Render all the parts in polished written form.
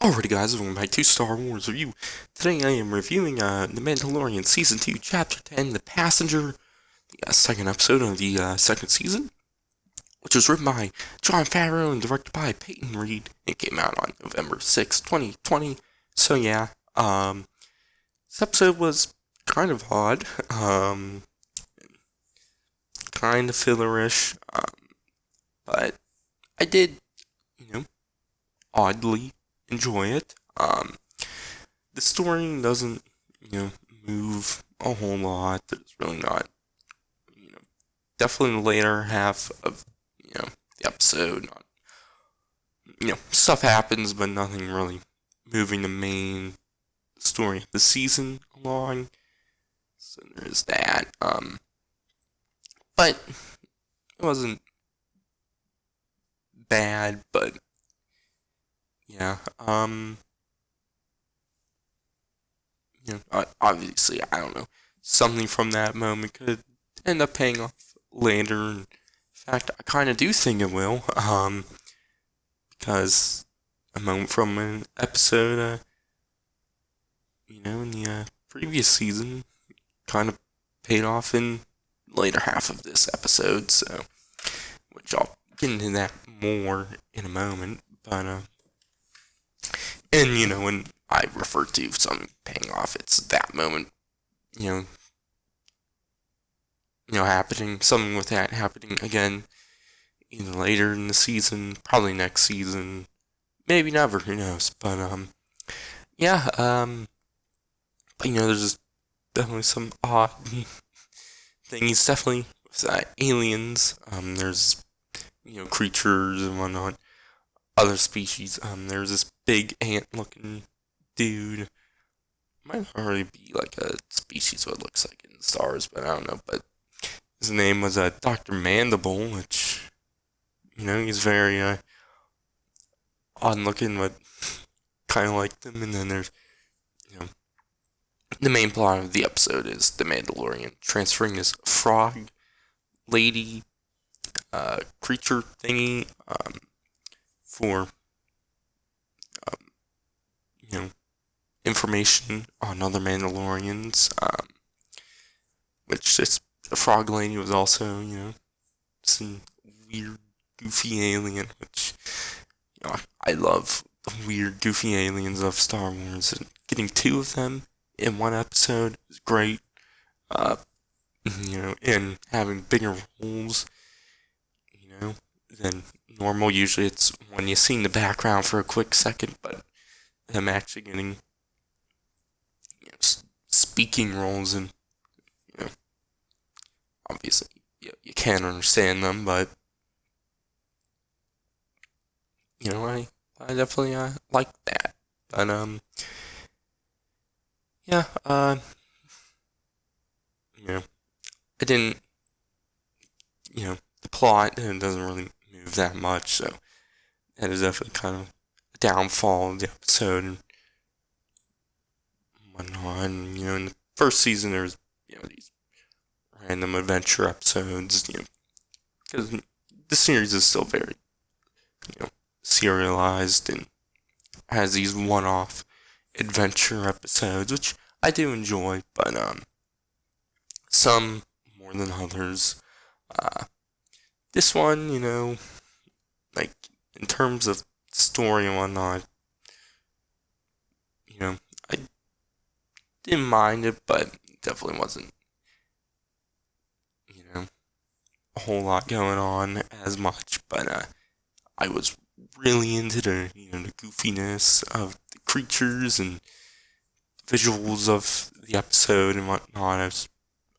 Alrighty guys, welcome back to Star Wars Review. Today I am reviewing The Mandalorian Season 2, Chapter 10, The Passenger, the second episode of the second season, which was written by Jon Favreau and directed by Peyton Reed. It came out on November 6, 2020, so yeah, this episode was kind of odd, kind of fillerish, but I did, oddly enjoy it. The story doesn't, move a whole lot. There's really not, definitely in the later half of, the episode, stuff happens, but nothing really moving the main story of the season along. So there's that. But it wasn't bad, but yeah, obviously, I don't know, something from that moment could end up paying off later. In fact, I kind of do think it will, because a moment from an episode, in the previous season, kind of paid off in the later half of this episode, so, which I'll get into that more in a moment, but, and, when I refer to something paying off, it's that moment, happening, something with that happening again, either later in the season, probably next season, maybe never, who knows, but, yeah, but, there's definitely some odd things, definitely, with aliens, there's, creatures and whatnot, other species. There's this big ant-looking dude. Might already be like a species what it looks like in the stars, but I don't know. But his name was Dr. Mandible, which, he's very odd-looking, but kind of like them. And then there's, the main plot of the episode is the Mandalorian transferring his frog lady creature thingy for, information on other Mandalorians, which this frog lady was also, some weird, goofy alien, which, I love the weird, goofy aliens of Star Wars, and getting two of them in one episode is great, and having bigger roles, than normal. Usually it's when you see in the background for a quick second, but them actually getting, speaking roles, and, obviously, you can't understand them, but, I definitely, like that, but, yeah, I didn't, the plot, doesn't really move that much, so that is definitely kind of a downfall of the episode and whatnot. And, in the first season, there's, these random adventure episodes, because the series is still very, serialized and has these one-off adventure episodes, which I do enjoy, but, some more than others. This one, like, in terms of story and whatnot, I didn't mind it, but definitely wasn't, a whole lot going on as much, but, I was really into the, the goofiness of the creatures and visuals of the episode and whatnot.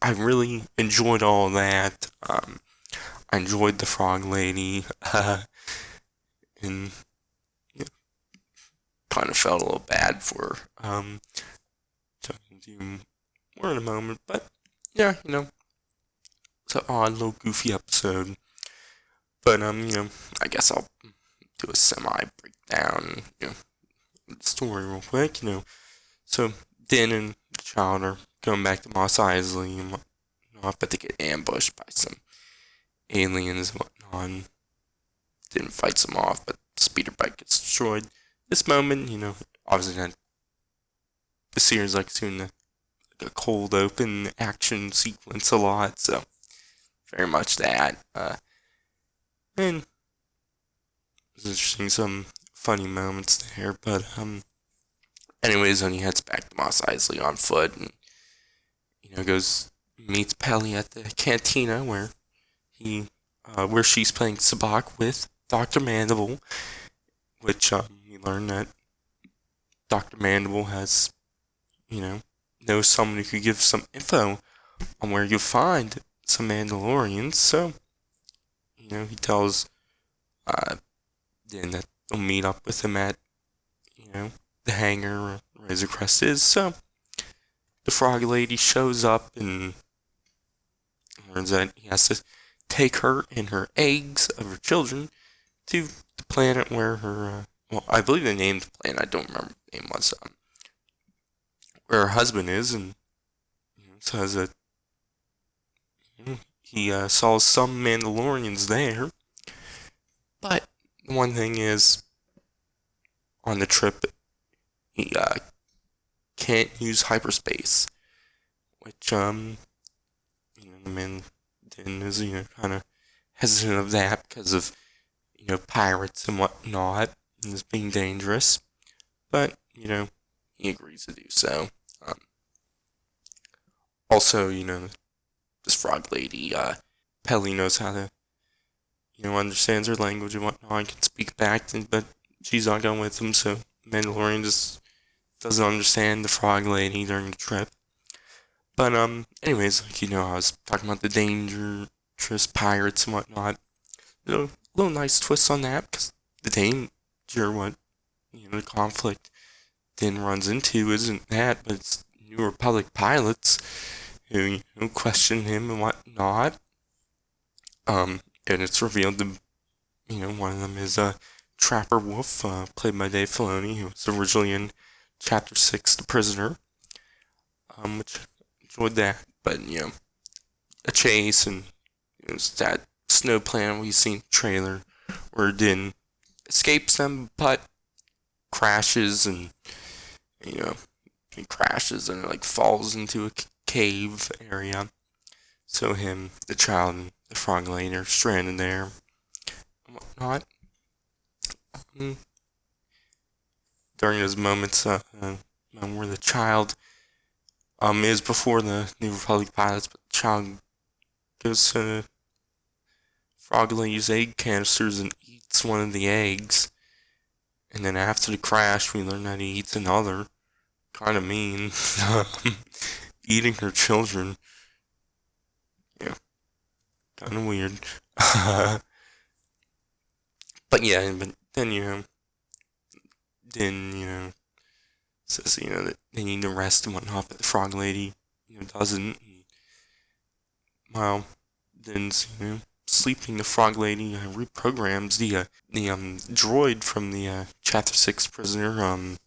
I really enjoyed all that. I enjoyed the frog lady, and kind of felt a little bad for talking to you more in a moment, but yeah, it's an odd little goofy episode, but I guess I'll do a semi breakdown, of the story real quick, so Din and the child are going back to Mos Eisley and whatnot, but they get ambushed by some aliens and whatnot. Didn't fight them off, but the speeder bike gets destroyed. this moment, obviously not the series likes doing a cold open action sequence a lot, so very much that. And it's interesting, some funny moments there, but anyways, then he heads back to Mos Eisley on foot, and goes meets Pelly at the cantina where she's playing sabacc with Dr. Mandible, which we learn that Dr. Mandible has, knows someone who could give some info on where you'll find some Mandalorians. So, he tells Din that they'll meet up with him at, the hangar where Razor Crest is. So, the Frog Lady shows up and learns that he has to take her and her eggs of her children to the planet where her, I believe they named the planet, I don't remember what the name was, where her husband is, and says that he saw some Mandalorians there. But the one thing is, on the trip, he can't use hyperspace, which the man is kind of hesitant of that because of pirates and whatnot, and this being dangerous. But he agrees to do so. Also, this frog lady, Pelly knows how to, understands her language and whatnot, and can speak back, but she's not going with him, so Mandalorian just doesn't understand the frog lady during the trip. But, anyways, I was talking about the dangerous pirates and whatnot. Little nice twist on that, because the danger, the conflict Din runs into isn't that, but it's New Republic pilots who, question him and whatnot. And it's revealed that, one of them is Trapper Wolf, played by Dave Filoni, who was originally in Chapter 6, The Prisoner, which enjoyed that, but, a chase, and it's that snow planet we've seen trailer where Din escapes them, but crashes, and, he crashes and, falls into a cave area. So him, the child, and the frog lady are stranded there and whatnot. During those moments, where the child is before the New Republic pilots, but the child goes to frog lady's egg canisters and eats one of the eggs. And then after the crash, we learn that he eats another. Kind of mean. Eating her children. Yeah. Kind of weird. But then, Din, says, that they need to rest and whatnot, but the frog lady, doesn't. And, while Din's, sleeping, the frog lady reprograms the droid from the Chapter 6 prisoner,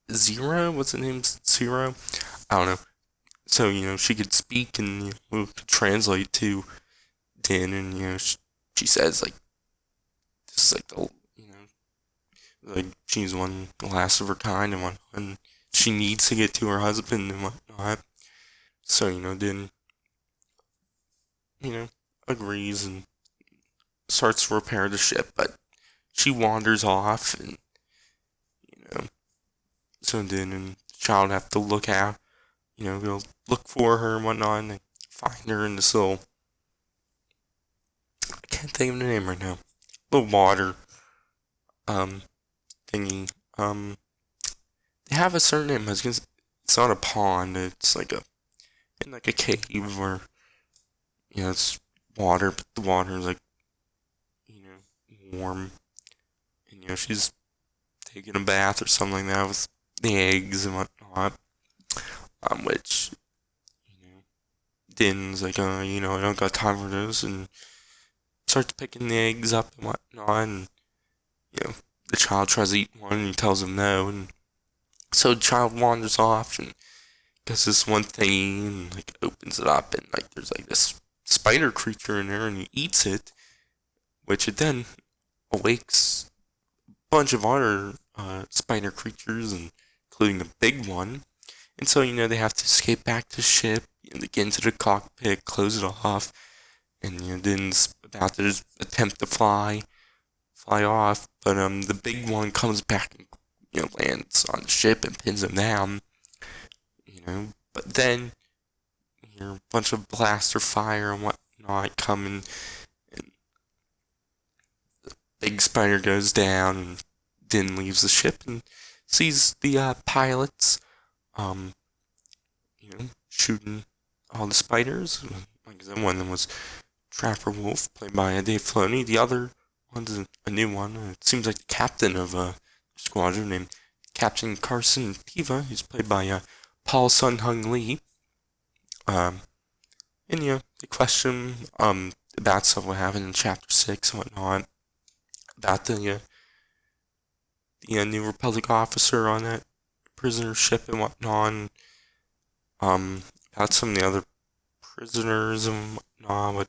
Zero? What's the name? Zero? I don't know. So, she could speak and could translate to Din, and, she says, this is the, she's the last of her kind and whatnot, and she needs to get to her husband and whatnot. So, Din, agrees and starts to repair the ship, but she wanders off, and, so Din and the child have to look out, go look for her and whatnot, and they find her in this little, I can't think of the name right now, little water, thingy, they have a certain name, it's not a pond, it's in a cave where, it's water, but the water is warm, and she's taking a bath or something like that with the eggs and whatnot, which, Din's I don't got time for this, and starts picking the eggs up and whatnot, and, the child tries to eat one, and he tells him no, and so the child wanders off, and does this one thing, and, opens it up, and, there's, this spider creature in there, and he eats it, which it then awakes bunch of other spider creatures, including the big one. And so, they have to escape back to the ship, they get into the cockpit, close it off, and, Din's about to just attempt to fly off, but, the big one comes back and, lands on the ship and pins him down, but then, you hear a bunch of blaster fire and whatnot coming, and the big spider goes down, and Din leaves the ship and sees the pilots, shooting all the spiders. Like I said, one of them was Trapper Wolf, played by Dave Filoni. The other one's a new one. It seems like the captain of a squadron named Captain Carson Piva, who's played by Paul Sun-Hyung Lee. And they question about stuff what happened in Chapter 6 and whatnot, about the New Republic officer on that prisoner ship and whatnot, and, about some of the other prisoners and whatnot, but,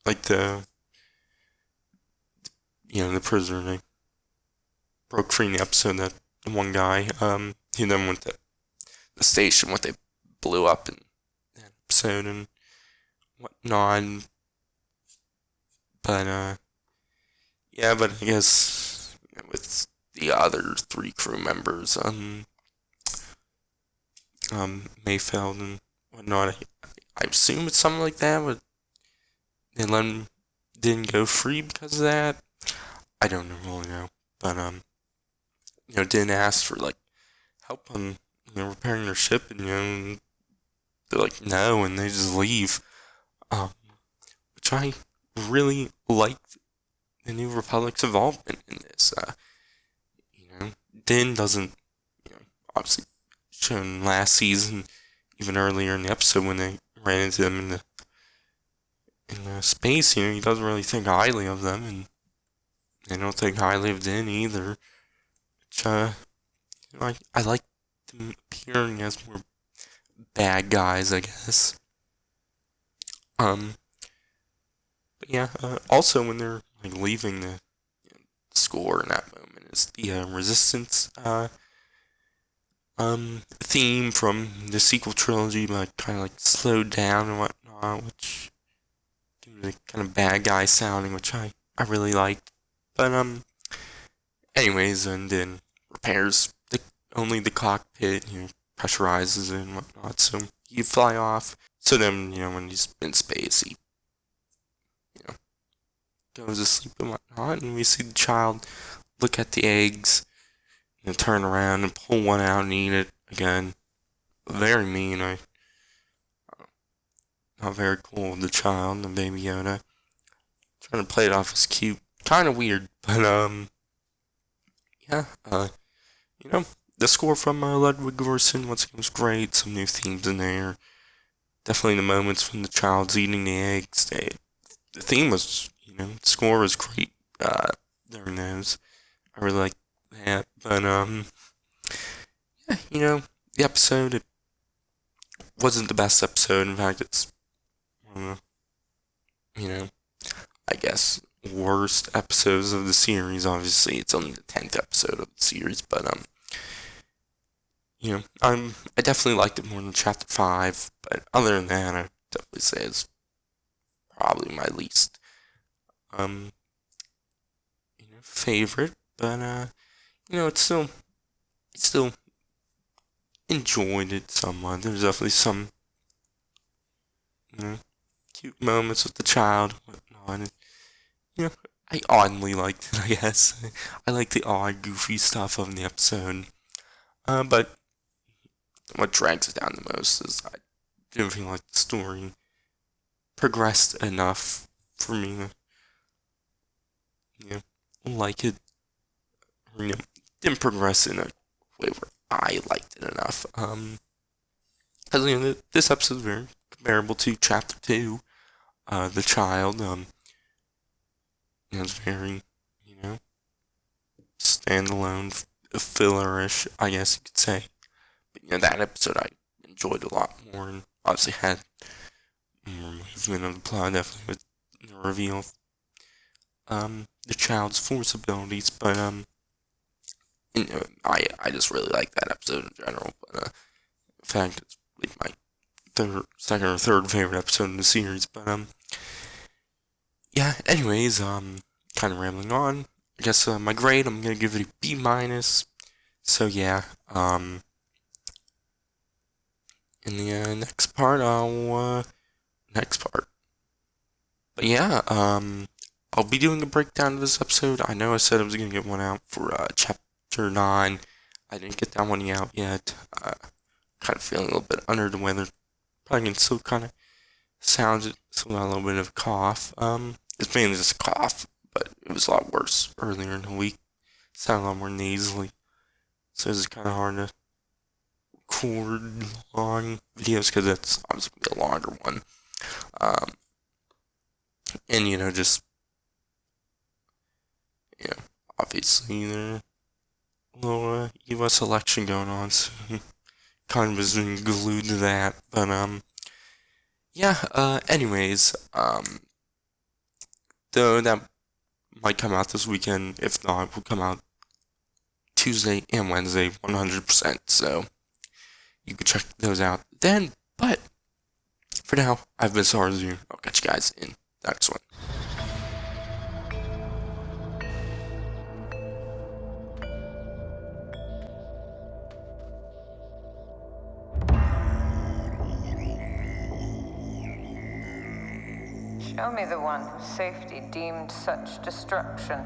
like the prisoner they broke free in the episode, that the one guy, he then went to the station, what they blew up in that episode and whatnot, but, yeah, but I guess, with the other 3 crew members, Mayfeld and whatnot, I assume it's something like that, but they let him didn't go free because of that. I don't really know, but didn't ask for like help on repairing their ship, and they're like no, and they just leave, which I really liked the New Republic's involvement in this. Din doesn't, obviously shown last season, even earlier in the episode when they ran into them in the space, he doesn't really think highly of them, and they don't think highly of Din either. Which, I like them appearing as more bad guys, I guess. But yeah, also when they're like leaving the score in that moment is the Resistance theme from the sequel trilogy, but kind of like slowed down and whatnot, which gives it kind of bad guy sounding, which I really liked. But anyways, and then repairs only the cockpit, pressurizes it and whatnot, so you fly off. So then, when he's in space, he goes to sleep and whatnot, and we see the child look at the eggs, turn around and pull one out and eat it again. Very mean. Not very cool of the child, the baby Yoda. Trying to play it off as cute. Kind of weird, but, yeah, the score from Ludwig Göransson once again was great. Some new themes in there. Definitely the moments when the child's eating the eggs. The theme was, the score was great during those. I really liked that, but, yeah, the episode, it wasn't the best episode. In fact, it's one of the, I guess, worst episodes of the series. Obviously, it's only the 10th episode of the series, but, I definitely liked it more than Chapter 5, but other than that, I definitely say it's probably my least, favorite, but, it's still enjoyed it somewhat. There's definitely some, cute moments with the child and whatnot, and, I oddly liked it, I guess. I like the odd, goofy stuff of the episode, but what drags it down the most is I didn't feel like the story progressed enough for me to, like it, or, didn't progress in a way where I liked it enough. Because, this episode is very comparable to Chapter 2, The Child. It's very, standalone, fillerish, I guess you could say. But, that episode I enjoyed a lot more, and obviously had more movement of the plot, definitely with the reveal the child's force abilities, but I just really like that episode in general. But in fact, it's like my second or third favorite episode in the series. But yeah. Anyways, kind of rambling on. I guess my grade, I'm gonna give it a B minus. So yeah, in the next part, But yeah, I'll be doing a breakdown of this episode. I know I said I was gonna get one out for chapter 9. I didn't get that one out yet. Kind of feeling a little bit under the weather. Probably can still kind of sound still got a little bit of a cough. It's mainly just a cough, but it was a lot worse earlier in the week. Sounded a lot more nasally, so it's kind of hard to record long videos because it's obviously gonna be a longer one. And just obviously there's a little U.S. election going on, so kind of was being glued to that. But yeah. Anyways, though that might come out this weekend. If not, it will come out Tuesday and Wednesday, 100%. So you can check those out then. But for now, I've been Sarzu. I'll catch you guys in the next one. Show me the one whose safety deemed such destruction.